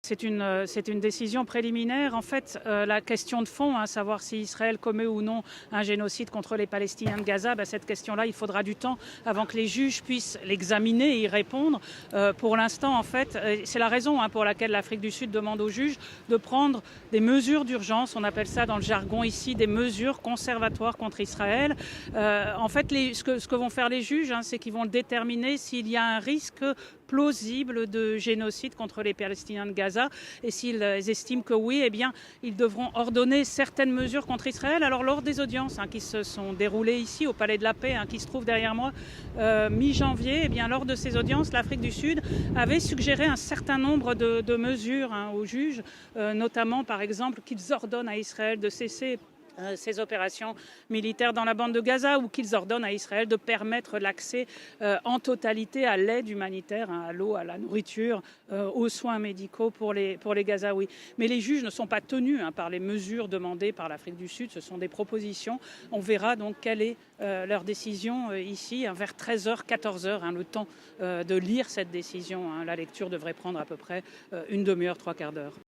C'est une décision préliminaire. En fait, la question de fond, savoir si Israël commet ou non un génocide contre les Palestiniens de Gaza, cette question-là, il faudra du temps avant que les juges puissent l'examiner et y répondre. Pour l'instant, en fait, c'est la raison pour laquelle l'Afrique du Sud demande aux juges de prendre des mesures d'urgence. On appelle ça dans le jargon ici des mesures conservatoires contre Israël. En fait, ce que vont faire les juges, c'est qu'ils vont déterminer s'il y a un risque plausible de génocide contre les Palestiniens de Gaza. Et s'ils estiment que oui, ils devront ordonner certaines mesures contre Israël. Alors lors des audiences qui se sont déroulées ici au Palais de la Paix, qui se trouve derrière moi, mi-janvier, lors de ces audiences, l'Afrique du Sud avait suggéré un certain nombre de mesures aux juges, notamment par exemple qu'ils ordonnent à Israël de cesser ces opérations militaires dans la bande de Gaza, ou qu'ils ordonnent à Israël de permettre l'accès en totalité à l'aide humanitaire, à l'eau, à la nourriture, aux soins médicaux pour les Gazaouis. Mais les juges ne sont pas tenus par les mesures demandées par l'Afrique du Sud, ce sont des propositions. On verra donc quelle est leur décision ici, vers 13h, 14h, le temps de lire cette décision. La lecture devrait prendre à peu près une demi-heure, trois quarts d'heure.